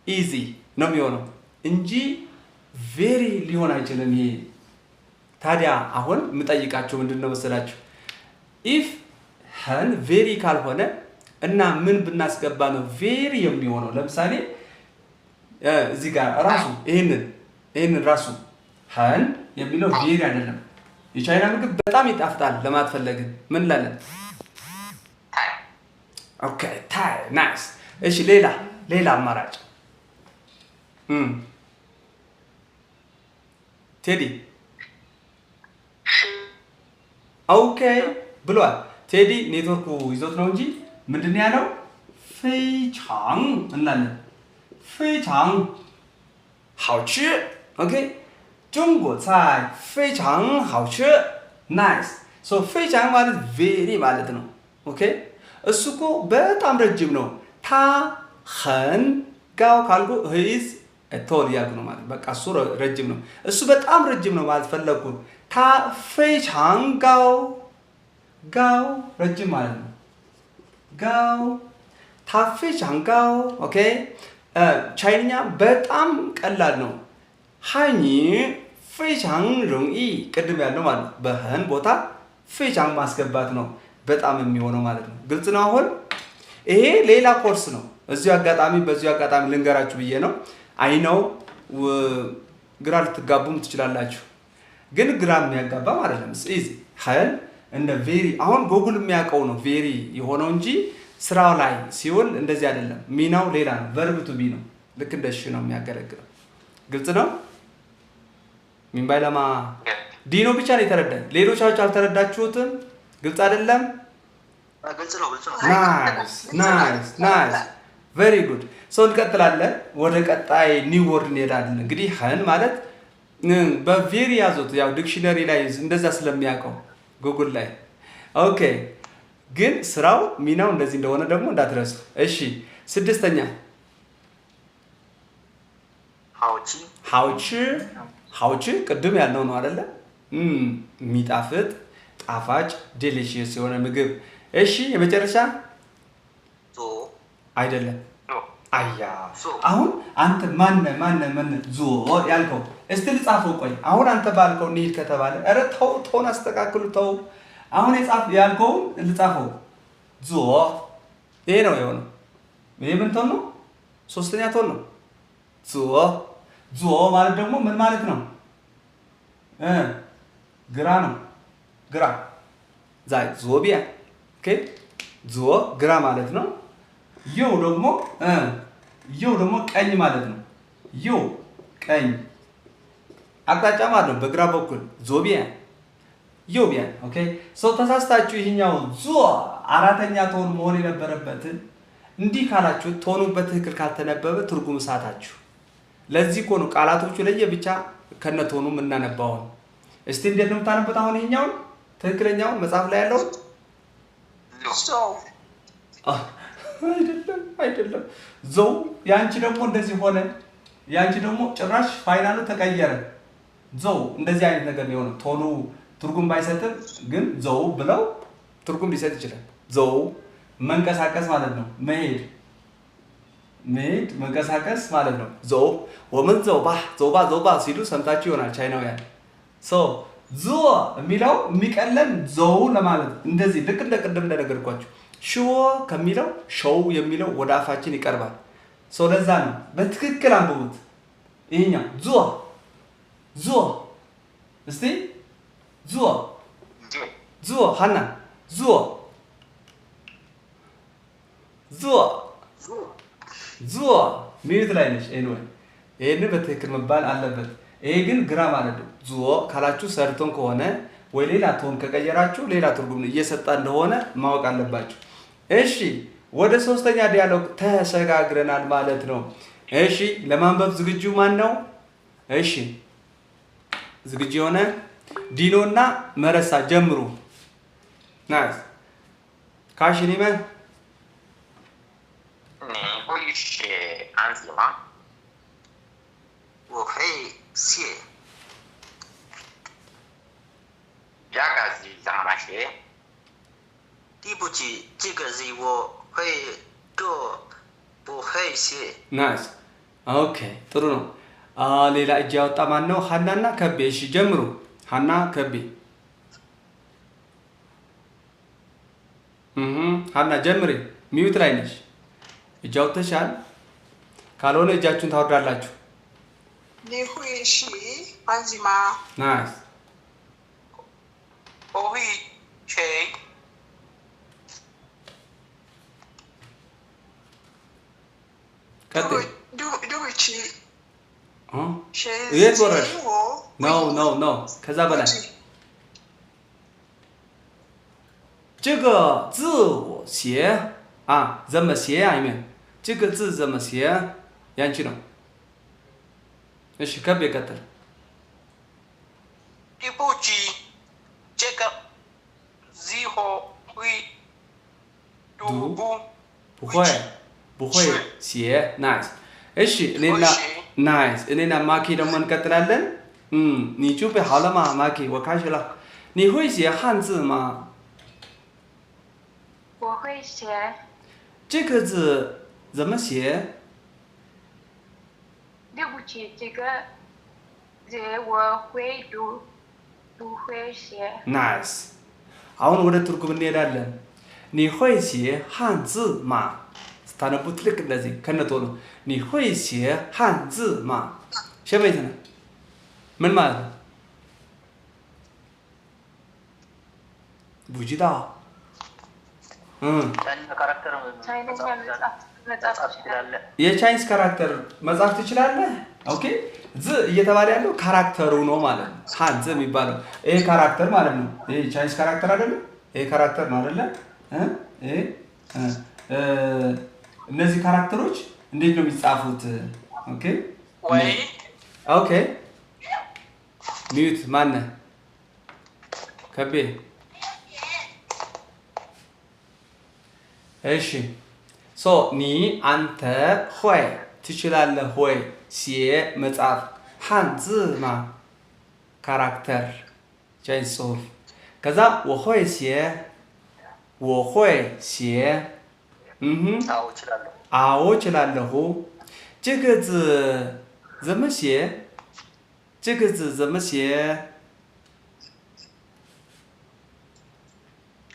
easy ነው የሚሆነው እንጂ very ሊሆን አይችልም ይሄ ታዲያ አሁን የምጠይቃችሁ ምንድነው መሰላችሁ if ሀን very ካልሆነ እና ምን ብናስገባ ነው very የሚሆነው ለምሳሌ እዚህ ጋር ራሱ ይሄንን ራሱ ሀን የሚለው very አይደለም የቻይና ምግብ በጣም ይጣፍጣል ለማትፈልግን ምን ላለን ኦኬ ታይ ናይስ እሺ ሌላ አማራጭ ቴዲ ኦኬ ብሏል ቴዲ ኔትወርኩ ይዞት ነው እንጂ ምንድነው ያለው ፌቻንግ እንላለን ፌቻንግ 好吃 ኦኬ 中国菜非常好吃 nice so 非常ማለት very ማለት ነው ኦኬ እሱ እኮ በጣም ረጅም ነው ታ ኸን ጋው ካልኩ ሂዝ ቶል ያልኩ ነው ማለት በቃ እሱ ረጅም ነው እሱ በጣም ረጅም ነው ማለት ፈለኩ ታ 非常ጋው ረጅም ማለት ነው ጋው ታ 非常高 ኦኬ ቻይንኛ በጣም ቀላል ነው ሃኒ 非常容易ቅድም ያለው ማለት በህን ቦታ 非常ማስገባት ነው በጣም የሚሆነው ማለት ነው ግልጽ ነው አሁን ይሄ ሌላ ኮርስ ነው በዚሁ አጋጣሚ ልንገራችሁ ብዬ ነው አይ ነው ግራ ልትጋቡም ትችላላችሁ ግን ግራ የሚያጋባ ማለት ነው ኢዚ ሀል እንደ ቬሪ አሁን ጉግል የሚያውቀው ነው ቬሪ የሆነው እንጂ ስራው ላይ ሲውል እንደዚህ አይደለም ሚናው ሌላ ነው verb to be ነው ልክ እንደሽ ነው የሚያገለግለው ግልጽ ነው ሚንባይላማ ዲኖ ብቻ ነው የተረዳኝ ሌሎቻችሁ አልተረዳችሁትም ግልጽ አይደለም ግልጽ ነው ናይስ ቬሪ ጉድ ሶ እንቀጥላለን ወደ ቀጣይ ኒው ወርድ እንሄዳለን እንግዲህ ሀን ማለት በቬሪ ያዙት ያው ዲክሽነሪ ላይ እንደዛ ስለሚያውቀው ጉግል ላይ ኦኬ ግን ስራው ሚናው እንደዚህ እንደሆነ ደግሞ እንዳትረሱ እሺ ስድስተኛ ሀውቺ ቅድም ያልነው ነው አይደለ የሚጣፍጥ ጣፋጭ ዴሊሺየስ የሆነ ምግብ እሺ የመጨረሻ አይደለም አያ አሁን አንተ ማነ ዞ ያልከው እስቲ ልጻፈው ቆይ አሁን አንተ ባልከው እንሂድ ከተባለ ኧረ ተውን አስተካክሉ ተው አሁን ያልከው ልጻፈው ዞ ይሄ ነው የሆነው ይሄ ምን ቶን ነው ሶስተኛ ቶን ነው ዞ ማለት ደግሞ ምን ማለት ነው ግራ ነው ግራ ዛይ ዞቢያ ኦኬ ዞ ግራ ማለት ነው ዮ ደግሞ ቀኝ ማለት ነው ዮ ቀኝ አቅጣጫ ማለት ነው በግራ በኩል ዞቢያ ዮቢያ ኦኬ ሶ ተሳስታችሁ ይሄኛው ዞ አራተኛ ቶን መሆን የነበረበት እንዲህ ካላችሁ ቶኑ በትክክል ካልተነበበ ትርጉም ሳታችሁ ለዚህ እኮ ነው ቃላቶቹ ለየብቻ ከነቶኑ እናነባው እስቲ እንዴት ነው የምታነቡት አሁን ይሄኛው ትክክለኛው መጽሐፍ ላይ ያለው አይደለም ዘው ያንቺ ደግሞ እንደዚህ ሆነ ያንቺ ደግሞ ጭራሽ ፋይናሉ ተቀየረ ዘው እንደዚህ አይነት ነገር ነው የሆነው ቶኑ ትርጉም ባይሰጥም ግን ዘው ብለው ትርጉም ሊሰጥ ይችላል ዘው መንቀሳቀስ ማለት ነው መሄድ መሄድ መንቀሳቀስ ማለት ነው ዘው ወመን ዘውባ ሲሉ ሰምታችሁ ይሆናል ቻይናውያን ሶ ዙዎ የሚለው የሚቀለን ዘው ለማለት እንደዚህ ልክ እንደ ቅድም እንደነገርኳችሁ ሽዎ ከሚለው ሾው የሚለው ወደ አፋችን ይቀርባል ሶ ለዛ ነው በትክክል አንብቡት ይሄኛው ዙዎ እስቲ ዙዎ ሃና ዙዎ ሚዩት ላይ ነሽ ኤኒዌይ ይሄን በትክክል መባል አለበት ይሄ ግን ግራ ማለት ነው ዙዎ ካላችሁ ሰርቶን ከሆነ ወይ ሌላ ቶን ከቀየራችሁ ሌላ ትርጉም እየሰጣ እንደሆነ ማወቅ አለባችሁ እሺ ወደ ሶስተኛ ዲያሎግ ተሸጋግረናል ማለት ነው እሺ ለማንበብ ዝግጁ ማን ነው እሺ ዝግጁ ሆነ ዲኖና መረሳ ጀምሩ ናይስ ካሽኒመ 你会写汉字吗？我会写。这个字怎么写？对不起，这个字我会做，不会写。 ናይስ ኦኬ ጥሩ ነው ሌላ እጅ ያወጣ ማን ነው ሃናና ከቤ እሺ ጀምሩ ሃና ከቤ ሃና ጀምሪ ሚዩት ላይ ነሽ እጅ አውጥተሻል ካልሆነ እጃችሁን ታወርዳላችሁ 你会写汉字吗？ ናይስ 我会写。 ቀጥይ 对不起，写 የት ወረድሽ 我 ኖ ከዛ በላይ 这个字我写怎么写አይሜ 这个字怎么写ያንቺ ነው እሺ ከቤ ቀጥል 对不起，这个字我会读不会写 ናይስ እሺ እኔና ናይስ እኔና ማኪ ደግሞ እንቀጥላለን你就备好了吗ማኪ我开始了你会写汉字吗我会写，这个字怎么写对不起，这个字我会读，不会写。 ናይስ አሁን ወደ ትርጉም እንሄዳለን 你会写汉字吗 ስታነቡት ልክ እንደዚህ ከነቶሎ 你会写汉字吗 ሸመይት ነው ምን ማለት ነው ቡጂዳ የቻይኒዝ ካራክተር መጻፍ ትችላለህ ኦኬ ዝ እየተባለ ያለው ካራክተሩ ነው ማለት ነው ሃንዝ የሚባለው ይሄ ካራክተር ማለት ነው ይሄ ቻይኒዝ ካራክተር አይደለም ይሄ ካራክተር ነው አይደለ ይሄ እነዚህ ካራክተሮች እንዴት ነው የሚጻፉት ኦኬ ወይ ኦኬ ሚዩት ማነ ከቤ እሺ ሶ ኒ አንተ ሆይ ትችላለህ ሆይ ሲ መጻፍ ሃንዝ ማ ካራክተር ቻይኒዝ ጽሁፍ ከዛ 我会写我会写 አዎ እችላለሁ 这个字怎么写这个字怎么写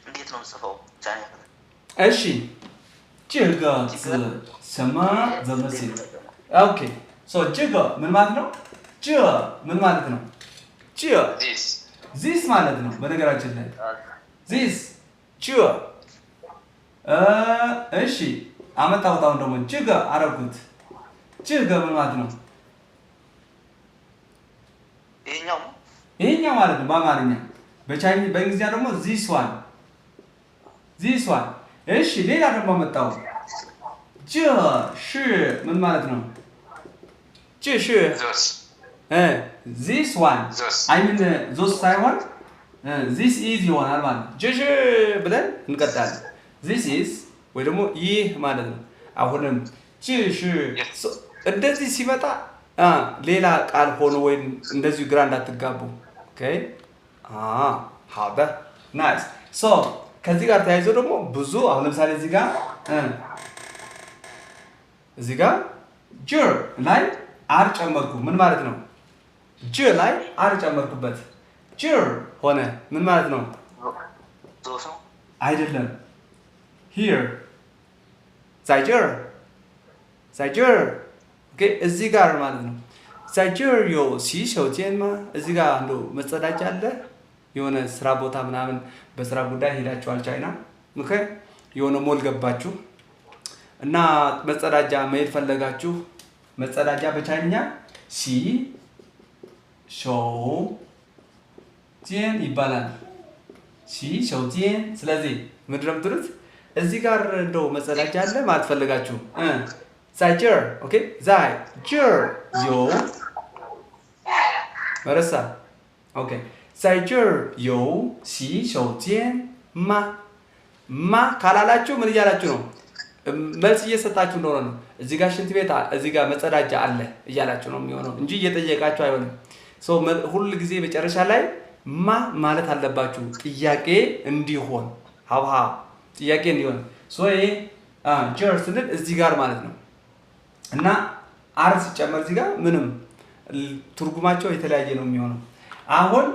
እንዴት ነው የምጽፈው ቻይና 哎是，这个字什么怎么写 ？OK， so 这个ምን ማለት ነው? 这ምን ማለት ነው? 这 this ማለት ነው በነገራችን ላይ this 这እሺ አመጣሁት አሁን ደግሞ 这个አረኩት 这个ምን ማለት ነው? ይሄኛው ማለት ነው በአማርኛ በእንግሊዝኛ ደግሞ this one እሺ ሌላ ደግሞ መጣው 这是ምን ማለት ነው 这是 this one I mean those ሳይሆን this is ይሆናል ማለት ነው 这是ብለን እንቀጥላለን this is ወይ ደግሞ ይህ ማለት ነው አሁንም 这是እንደዚህ ሲመጣ ሌላ ቃል ሆኖ ወይ እንደዚህ ግራ እንዳትጋቡ ኦኬ好的 nice so ከዚህ ጋር ተያይዞ ደግሞ ብዙ አሁን ለምሳሌ እዚህ ጋር እዚህ ጋር ጅር ላይ አር ጨመርኩ። ምን ማለት ነው? ጅ ላይ አር ጨመርኩበት ጅር ሆነ። ምን ማለት ነው? ዞስ ነው አይደለም። ሂር ዛይጀር ዛይጀር ኦኬ እዚህ ጋር ማለት ነው። ዛይጀር ዮ ሲሸውቴን ማ እዚህ ጋር እንደው መጸዳጃ አለ። የሆነ ስራ ቦታ ምናምን በስራ ጉዳይ ሄዳችኋል ቻይና ኦኬ የሆነ ሞል ገባችሁ እና መጸዳጃ መሄድ ፈለጋችሁ። መጸዳጃ በቻይንኛ ሲ ሾው ጄን ይባላል። ሲ ሾው ጄን። ስለዚህ ምንድን ነው የምትሉት? እዚህ ጋር እንደው መጸዳጃ አለ ማለት ፈልጋችሁ ዛይጀር ኦኬ ዛይጀር ዮ መረሳ ኦኬ ዛይጀር ዮ ሲ ሾው ጄን ማ ማ ካላላችሁ ምን እያላችሁ ነው? መልስ እየሰጣችሁ እንደሆነ ነው። እዚህ ጋር ሽንት ቤት እዚህ ጋር መጸዳጃ አለ እያላችሁ ነው የሚሆነው እንጂ እየጠየቃችሁ አይሆንም። ሁል ጊዜ መጨረሻ ላይ ማ ማለት አለባችሁ ጥያቄ እንዲሆን ሀብሀ ጥያቄ እንዲሆን ይሄ ጀር ስንል እዚህ ጋር ማለት ነው እና አር ሲጨመር እዚህ ጋር ምንም ትርጉማቸው የተለያየ ነው የሚሆነው። አሁን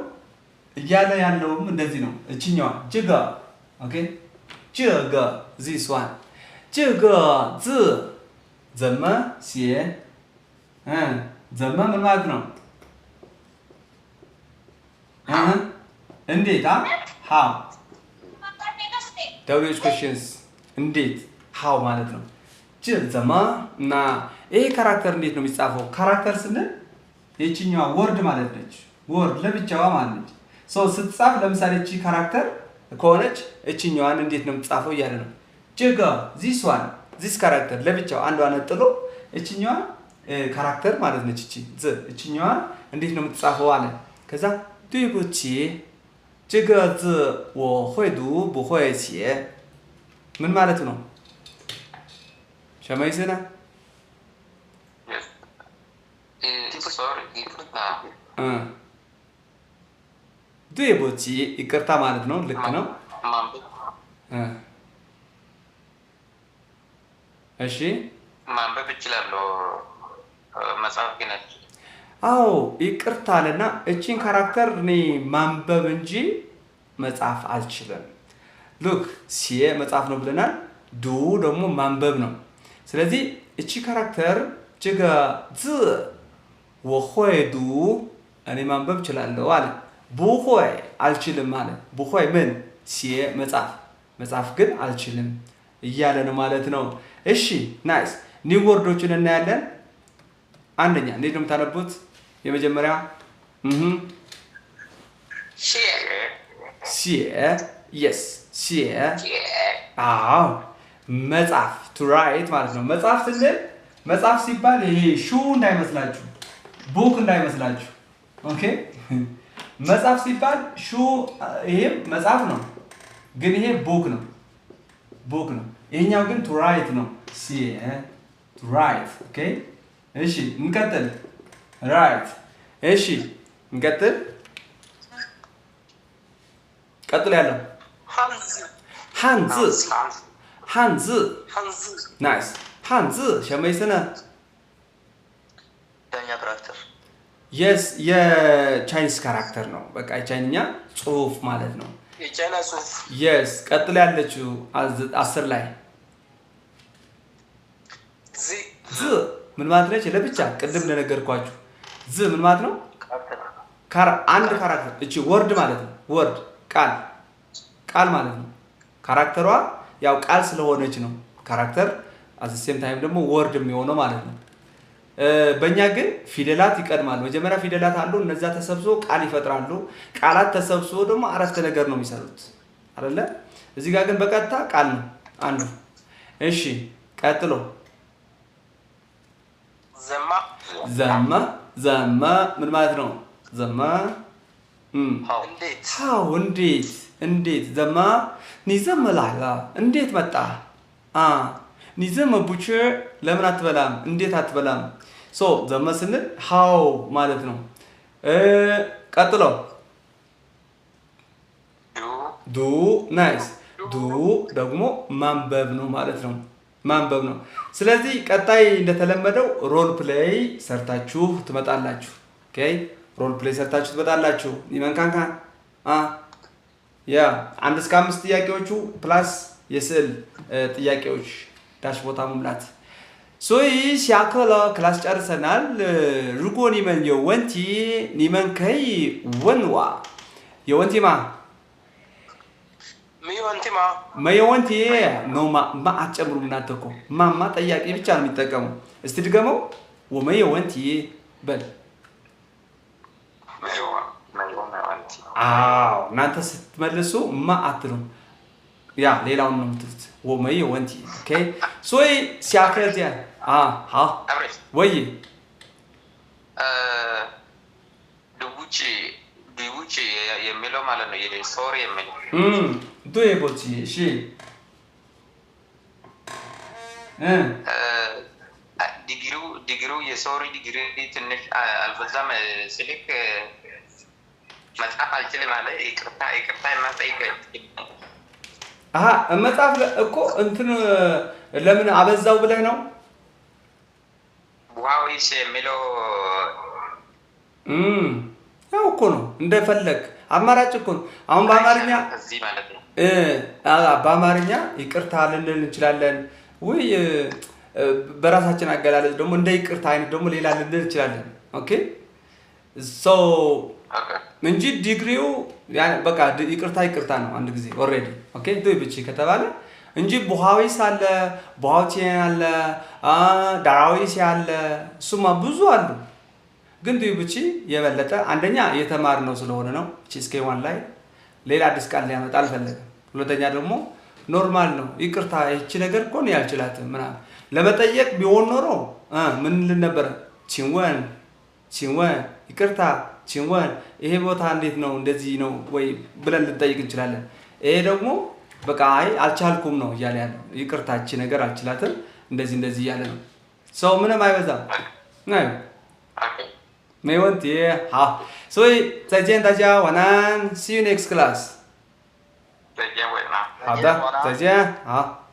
እያለ ያለውም እንደዚህ ነው። እችኛዋ ጅጋ ኦኬ ጅጋ this one 这个字怎么写怎么ምን ማለት ነው? እንዴት how WH questions እንዴት how ማለት ነው።怎么እና ይሄ ካራክተር እንዴት ነው የሚጻፈው? ካራክተር ስንል የቺኛዋ ወርድ ማለት ነች። ወርድ ለብቻዋ ማለት ነች። ስትጻፍ ለምሳሌ እቺ ካራክተር ከሆነች እቺኛዋን እንዴት ነው የምትጻፈው እያለ ነው። ጅጋ this one this character ለብቻው አንዷ ነጥሎ እቺኛዋ ካራክተር ማለት ነች። እቺኛዋ እንዴት ነው የምትጻፈው አለ። ከዛ 对不起这个字我会读不会写ምን ማለት ነው? ሸማይስና对不起ይቅርታ ማለት ነው። ልክ ነው። እሺ ማንበብ እችላለሁ መጽሐፍ ግን አዎ ይቅርታ አለና እቺን ካራክተር እኔ ማንበብ እንጂ መጻፍ አልችልም። ሉክ ሲ መጻፍ ነው ብለናል። ዱ ደግሞ ማንበብ ነው። ስለዚህ እቺ ካራክተር ጅጋ ዝ 我会读 እኔ ማንበብ እችላለሁ አለ። ቡሆይ አልችልም አለ። ቡሆይ ምን ሲ መጻፍ ግን አልችልም እያለ ነው ማለት ነው። እሺ ናይስ ኒው ወርዶችን እናያለን። አንደኛ እንዴት ነው የምታነቡት? የመጀመሪያ ሲ yes ሲ አዎ መጻፍ to write ማለት ነው። መጻፍ ስንል መጻፍ ሲባል ይሄ ሹ እንዳይመስላችሁ ቡክ እንዳይመስላችሁ ኦኬ መጻፍ ሲባል ሹ ይሄም መጻፍ ነው ግን ይሄ ቡክ ነው ይሄኛው ግን to write ነው ሲ to write ኦኬ እሺ እንቀጥል right እሺ እንቀጥል ቀጥል ያለው ሃንዝ ናይስ ሃንዝ ሸመይስነ ቻይኛ ካራክተር yes የቻይኒስ ካራክተር ነው። በቃ የቻይንኛ ጽሁፍ ማለት ነው። የቻይና ጽሁፍ yes ቀጥል ያለችው 10 ላይ ዝ ምን ማለት ነች? ለብቻ ቅድም እንደነገርኳችሁ ዝ ምን ማለት ነው? አንድ ካራክተር እቺ ወርድ ማለት ነው። ወርድ ቃል ማለት ነው። ካራክተሯ ያው ቃል ስለሆነች ነው ካራክተር at the same time ደግሞ ወርድ የሚሆነው ማለት ነው። በእኛ ግን ፊደላት ይቀድማሉ። መጀመሪያ ፊደላት አሉ፣ እነዛ ተሰብስቦ ቃል ይፈጥራሉ። ቃላት ተሰብስቦ ደግሞ አረፍተ ነገር ነው የሚሰሩት አይደለ? እዚህ ጋር ግን በቀጥታ ቃል ነው አንዱ። እሺ ቀጥሎ ዘማ ምን ማለት ነው? ዘማ እንዴት ዘማ ኒዘም ላላ እንዴት መጣ? ኒዘም ቡች ለምን አትበላም? እንዴት አትበላም? ዘማ ስንል ሃው ማለት ነው። ቀጥሎ ዱ ናይስ ዱ ደግሞ ማንበብ ነው ማለት ነው። ማንበብ ነው። ስለዚህ ቀጣይ እንደተለመደው ሮል ፕሌይ ሰርታችሁ ትመጣላችሁ። ኦኬ ሮል ፕሌይ ሰርታችሁ ትመጣላችሁ። ይመንካንካን ያ 1 እስከ 5 ጥያቄዎቹ ፕላስ የስዕል ጥያቄዎች ዳሽ ቦታ መሙላት። 所以下课了，class ጨርሰናል。如果你们有问题，你们可以问我。有问题吗？没有问题吗？没有问题。ነው ማ አጨምሩም እናንተ እኮ ማማ ጠያቂ ብቻ ነው የሚጠቀሙ። እስቲ ድገመው።我没有问题በል።没有啊，没有问题。አዎ እናንተ ስትመልሱ ማ አትሉም። ያ ሌላውን ነው የምትሉት።我没有问题。OK 所以下课见啊。好。አብሬሽ ወይ ዱቡቺ የሚለው ማለት ነው የሶሪ የሚለው对不起是ዲግሪው የሶሪ ዲግሪ ትንሽ አልበዛም ስልክ መጽሐፍ አልችልም አለ። ይቅርታ የማጠይቅ መጽሐፍ እኮ እንትን ለምን አበዛው ብለህ ነው? ቡሃዊስ የሚለው ያው እኮ ነው እንደፈለግ አማራጭ እኮ ነው። አሁን በአማርኛ እዚህ ማለት ነው በአማርኛ ይቅርታ ልንል እንችላለን ወይ በራሳችን አገላለጽ ደግሞ እንደ ይቅርታ አይነት ደግሞ ሌላ ልንል እንችላለን። ኦኬ ሶ እንጂ ዲግሪው በቃ ይቅርታ ነው አንድ ጊዜ ኦሬዲ ኦኬ ዱይ ብቻ ከተባለ እንጂ ቡሃዊስ አለ ቡሃውቲን አለ ዳራዊስ አለ ሱማ ብዙ አሉ። ግን ዱይ ብቻ የበለጠ አንደኛ የተማርነው ስለሆነ ነው። እስከ1 ላይ ሌላ አዲስ ቃል ሊያመጣ አልፈለገም። ሁለተኛ ደግሞ ኖርማል ነው። ይቅርታ እቺ ነገር እኮ ነው ያልችላትም ምናምን ለመጠየቅ ቢሆን ኖሮ ምን ልን ነበር? ቺንወን ይቅርታ ቺንወን ይሄ ቦታ እንዴት ነው እንደዚህ ነው ወይ ብለን ልንጠይቅ እንችላለን። ይሄ ደግሞ በቃ አይ አልቻልኩም ነው እያለ ያለው። ይቅርታ እቺ ነገር አልችላትም እንደዚህ እያለ ነው። ሰው ምንም አይበዛም ነው没问题，好，所以再见大家，晚安 ，See you next class。再见，伟妈。好的，再见，好。